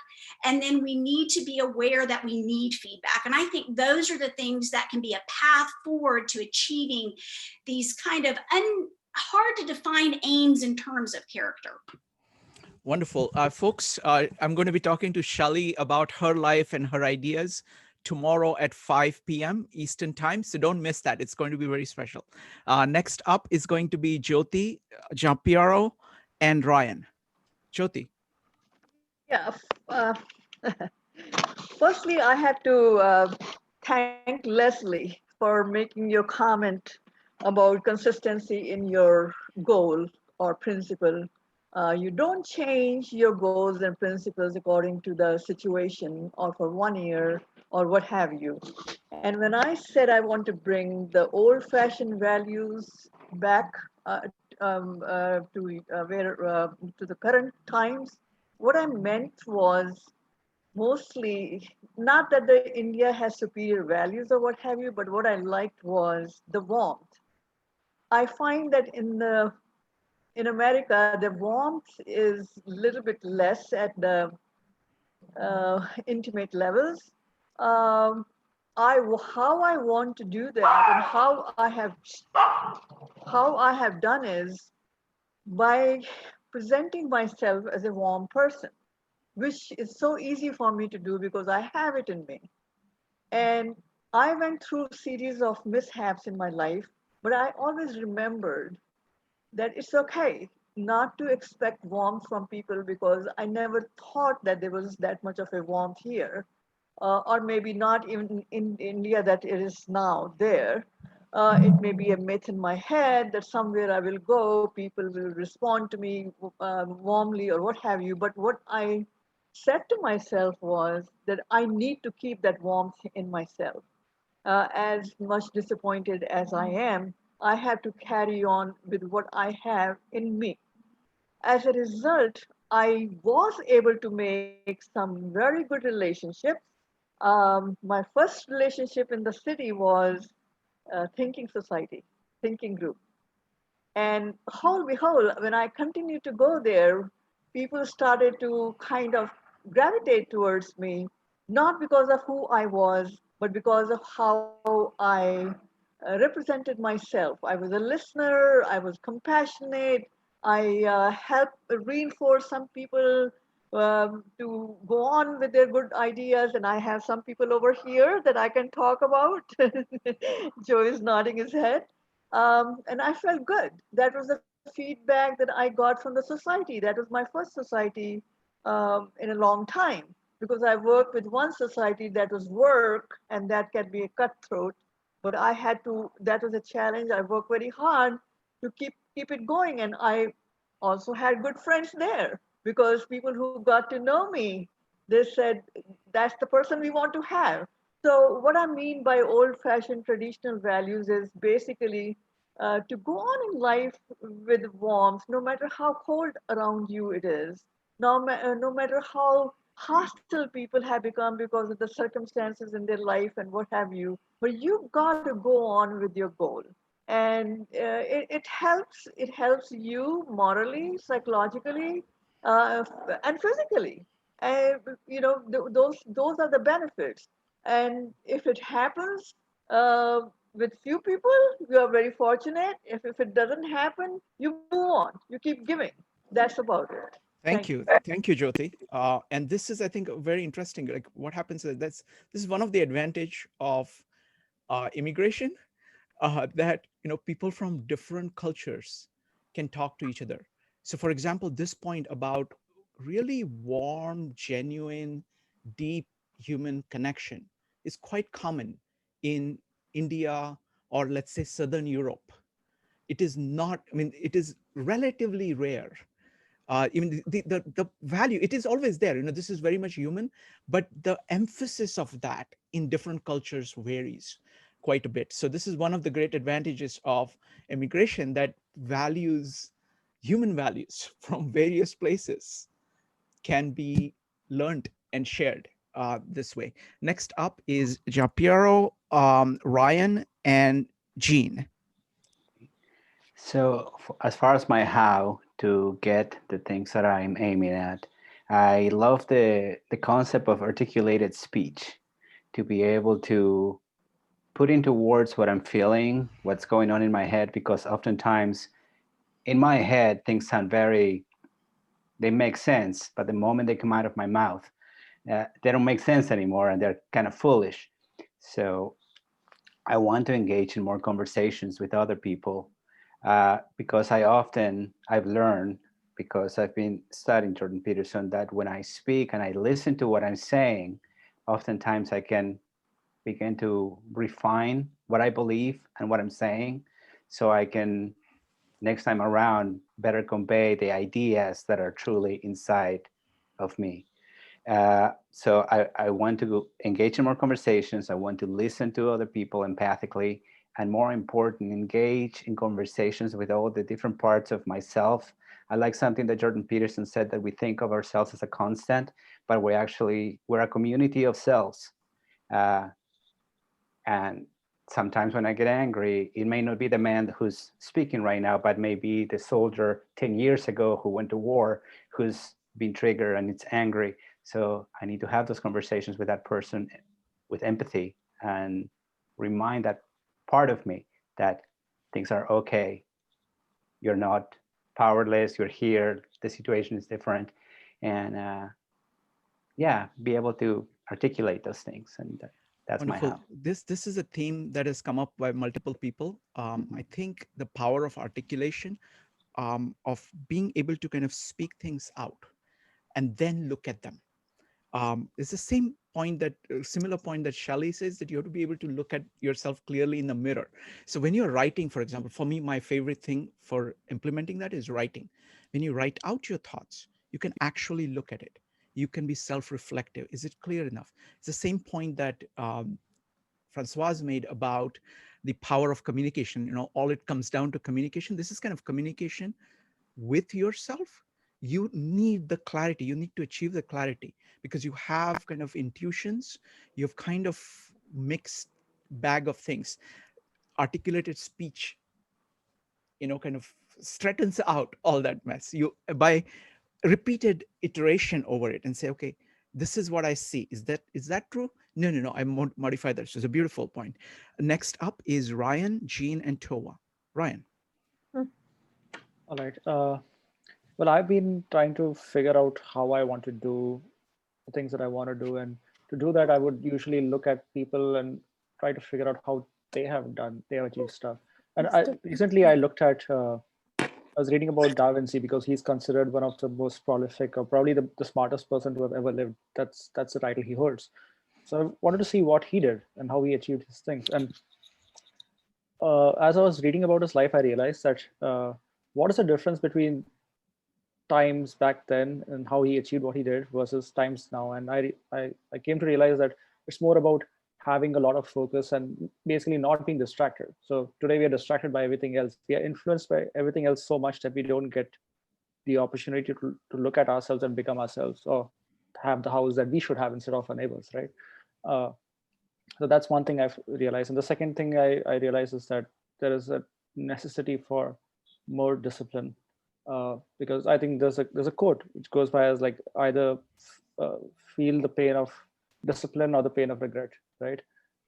and then we need to be aware that we need feedback. And I think those are the things that can be a path forward to achieving these kind of hard to define aims in terms of character.
Wonderful. Folks, I'm going to be talking to Shali about her life and her ideas tomorrow at 5 p.m. Eastern time. So don't miss that. It's going to be very special. Next up is going to be Jyoti, Giampiero, and Ryan. Jyoti.
Yeah. Firstly, I have to thank Leslie for making your comment about consistency in your goal or principle. You don't change your goals and principles according to the situation or for 1 year or what have you. And when I said I want to bring the old-fashioned values back to the current times, what I meant was mostly not that India has superior values or what have you, but what I liked was the warmth. I find that in America, the warmth is a little bit less at the intimate levels. How I want to do that and how I have done is by presenting myself as a warm person, which is so easy for me to do because I have it in me. And I went through a series of mishaps in my life, but I always remembered that it's okay not to expect warmth from people because I never thought that there was that much of a warmth here, or maybe not even in India that it is now there. It may be a myth in my head that somewhere I will go, people will respond to me warmly or what have you. But what I said to myself was that I need to keep that warmth in myself. As much disappointed as I am, I have to carry on with what I have in me. As a result, I was able to make some very good relationships. My first relationship in the city was Thinking Society, Thinking Group. And behold, when I continued to go there, people started to kind of gravitate towards me, not because of who I was, but because of how I represented myself. I was a listener, I was compassionate, I helped reinforce some people to go on with their good ideas. And I have some people over here that I can talk about. Joe is nodding his head. And I felt good. That was the feedback that I got from the society. That was my first society in a long time, because I worked with one society that was work, and that can be a cutthroat. But I had to, that was a challenge. I worked very hard to keep it going. And I also had good friends there, because people who got to know me, they said, that's the person we want to have. So what I mean by old-fashioned traditional values is basically to go on in life with warmth, no matter how cold around you it is, no matter how hostile people have become because of the circumstances in their life and what have you, but you got to go on with your goal. And it helps you morally, psychologically, uh, and physically. And those are the benefits. And if it happens with few people, you are very fortunate. If it doesn't happen, you move on. You keep giving. That's about it.
Thank you. Thank you, Jyoti. And this is, I think, very interesting. Like what happens is this is one of the advantage of immigration, that, people from different cultures can talk to each other. So for example, this point about really warm, genuine, deep human connection is quite common in India, or let's say Southern Europe. It is not, it is relatively rare. Even the value, it is always there. This is very much human, but the emphasis of that in different cultures varies quite a bit. So this is one of the great advantages of immigration, that values, human values from various places can be learned and shared this way. Next up is Japiero, Ryan, and Jean.
So as far as my how to get the things that I'm aiming at, I love the concept of articulated speech, to be able to put into words what I'm feeling, what's going on in my head, because oftentimes in my head, things sound they make sense, but the moment they come out of my mouth, they don't make sense anymore, and they're kind of foolish. So I want to engage in more conversations with other people, because I've learned, because I've been studying Jordan Peterson, that when I speak and I listen to what I'm saying, oftentimes I can begin to refine what I believe and what I'm saying, so I can, next time around, better convey the ideas that are truly inside of me. So I want to engage in more conversations. I want to listen to other people empathically, and more important, engage in conversations with all the different parts of myself. I like something that Jordan Peterson said, that we think of ourselves as a constant, but we're a community of cells. And sometimes when I get angry, it may not be the man who's speaking right now, but maybe the soldier 10 years ago who went to war, who's been triggered and it's angry. So I need to have those conversations with that person with empathy, and remind that part of me that things are okay. You're not powerless, you're here, the situation is different. And be able to articulate those things. And that's
Wonderful.
my how.
This is a theme that has come up by multiple people. I think the power of articulation, of being able to kind of speak things out and then look at them. It's the same point similar point that Shelley says, that you have to be able to look at yourself clearly in the mirror. So when you're writing, for example, for me, my favorite thing for implementing that is writing. When you write out your thoughts, you can actually look at it. You can be self-reflective. Is it clear enough? It's the same point that Francoise made about the power of communication. All it comes down to communication. This is kind of communication with yourself. You need the clarity. You need to achieve the clarity, because you have kind of intuitions. You have kind of mixed bag of things. Articulated speech, kind of straightens out all that mess. You, by repeated iteration over it, and say, okay, this is what I see. Is that true? No, I modify that. So it's a beautiful point. Next up is Ryan, Jean, and Tova. Ryan.
All right. Well, I've been trying to figure out how I want to do the things that I want to do. And to do that, I would usually look at people and try to figure out how they have achieved stuff. And recently I looked at, I was reading about Da Vinci because he's considered one of the most prolific or probably the smartest person to have ever lived. That's the title he holds. So I wanted to see what he did and how he achieved his things. And as I was reading about his life, I realized that what is the difference between times back then and how he achieved what he did versus times now. And I came to realize that it's more about having a lot of focus and basically not being distracted. So today we are distracted by everything else. We are influenced by everything else so much that we don't get the opportunity to look at ourselves and become ourselves, or have the house that we should have instead of our neighbors, right? So that's one thing I've realized. And the second thing I realized is that there is a necessity for more discipline, because I think there's a quote which goes by as like either feel the pain of discipline or the pain of regret, right?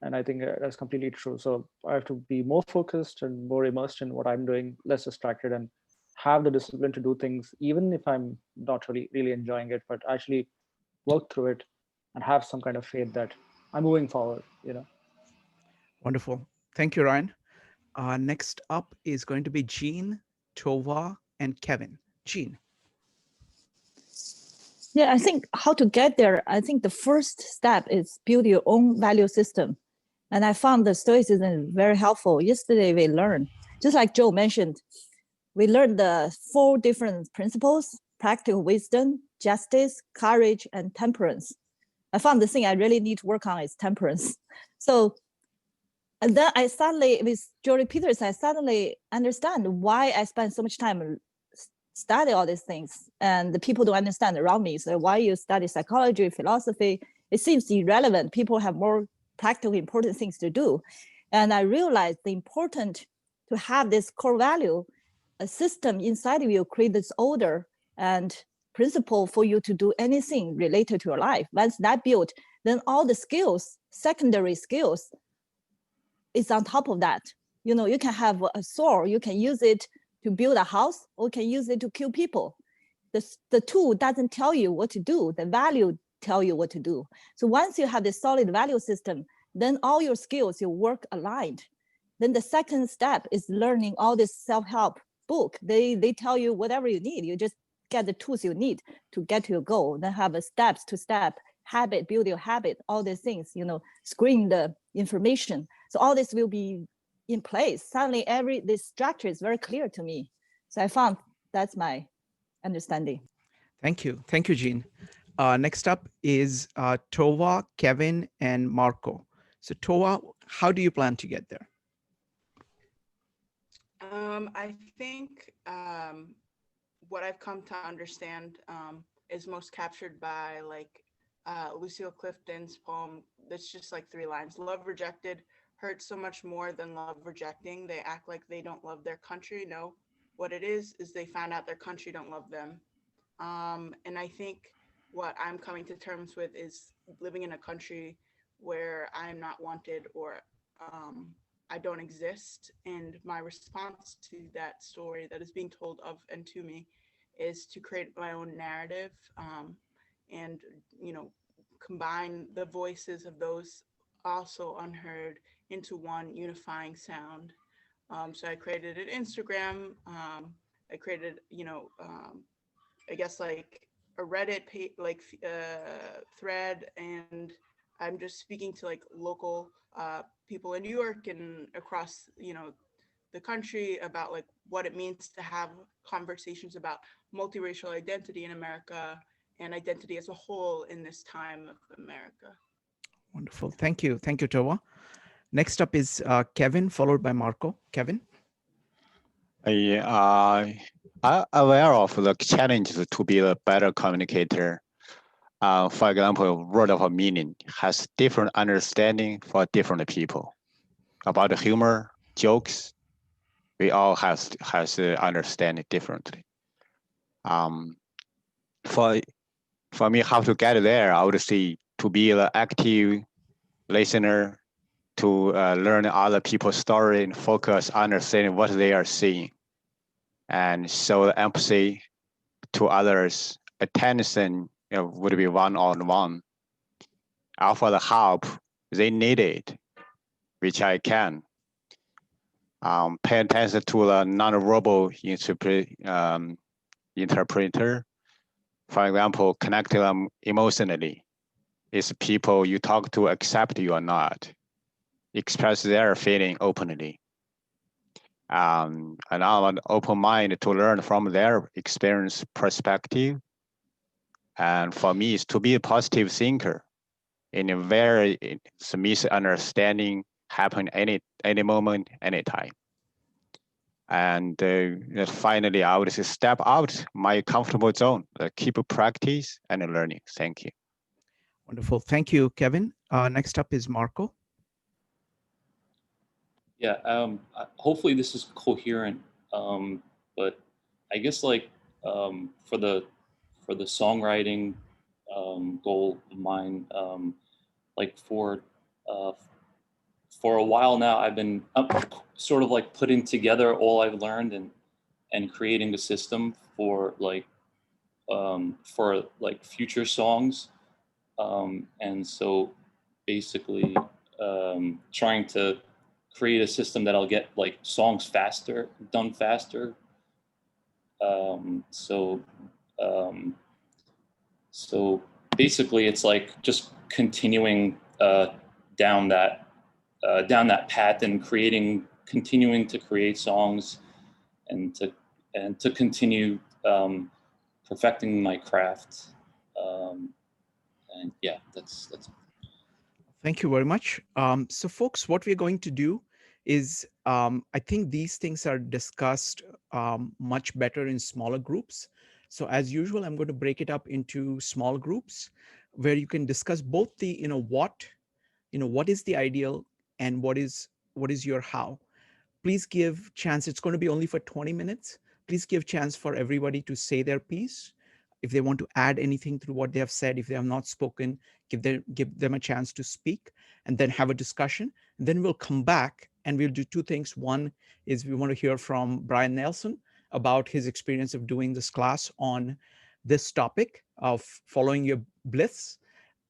And I think that's completely true. So I have to be more focused and more immersed in what I'm doing, less distracted, and have the discipline to do things, even if I'm not really enjoying it, but actually work through it and have some kind of faith that I'm moving forward, you know.
Wonderful. Thank you, Ryan. Next up is going to be Jean, Tova, and Kevin. Jean.
Yeah, I think how to get there, I think the first step is build your own value system. And I found the Stoicism very helpful. Yesterday we learned, just like Joe mentioned, we learned the 4 different principles: practical wisdom, justice, courage, and temperance. I found the thing I really need to work on is temperance. So, and then I suddenly, with Jordan Peterson, I suddenly understand why I spend so much time study all these things, and the people don't understand around me. So why you study psychology, philosophy, it seems irrelevant. People have more practical, important things to do. And I realized the important to have this core value, a system inside of you create this order and principle for you to do anything related to your life. Once that built, then all the skills, secondary skills, is on top of that. You know, you can have a sword, you can use it to build a house, or can use it to kill people. The tool doesn't tell you what to do, the value tell you what to do. So once you have this solid value system, then all your skills, your work aligned. Then the second step is learning all this self-help book. They tell you whatever you need. You just get the tools you need to get to your goal. Then have a steps to step habit, build your habit, all these things, you know, screen the information. So all this will be in place. Suddenly this structure is very clear to me. So I found that's my understanding.
Thank you. Thank you, Jean. Next up is Tova, Kevin, and Marco. So Tova, how do you plan to get there?
I think what I've come to understand is most captured by like Lucille Clifton's poem that's just like 3 lines. Love rejected hurts so much more than love rejecting. They act like they don't love their country. No, what it is they found out their country don't love them. And I think what I'm coming to terms with is living in a country where I'm not wanted or I don't exist. And my response to that story that is being told of and to me is to create my own narrative and, you know, combine the voices of those also unheard into one unifying sound. So I created an Instagram. I created, you know, I guess like a Reddit thread, and I'm just speaking to like local people in New York and across, you know, the country about like what it means to have conversations about multiracial identity in America and identity as a whole in this time of America.
Wonderful. Thank you. Thank you, Tova. Next up is Kevin, followed by Marco. Kevin?
I'm aware of the challenges to be a better communicator. For example, word of meaning has different understanding for different people. About humor, jokes, we all has to understand it differently. For me, how to get there, I would say to be an active listener, to learn other people's story and focus understanding what they are seeing, and show empathy to others, attention would be one-on-one. Offer the help they needed, which I can. Pay attention to the non-verbal interpreter. For example, connect them emotionally. Is people you talk to accept you or not? Express their feeling openly. And I'm an open mind to learn from their experience perspective. And for me, is to be a positive thinker. In a very misunderstanding happen any moment, anytime. And finally, I would say step out my comfortable zone, keep practice and learning. Thank you.
Wonderful. Thank you, Kevin. Next up is Marco.
Yeah, hopefully this is coherent, but I guess like for the songwriting goal of mine, like for a while now, I've been sort of like putting together all I've learned and creating a system for future songs, and so basically trying to create a system that'll get like songs done faster. So basically, it's like just continuing down that path and continuing to create songs, and to continue perfecting my craft. And yeah, that's.
Thank you very much. So folks, what we're going to do is, I think these things are discussed much better in smaller groups. So as usual, I'm going to break it up into small groups where you can discuss both the, what is the ideal and what is your how. Please give chance. It's going to be only for 20 minutes. Please give chance for everybody to say their piece. If they want to add anything to what they have said, if they have not spoken, give them a chance to speak, and then have a discussion. And then we'll come back and we'll do two things. One is we want to hear from Brian Nelson about his experience of doing this class on this topic of following your bliss.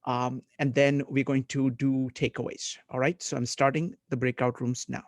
And then we're going to do takeaways. All right, so I'm starting the breakout rooms now.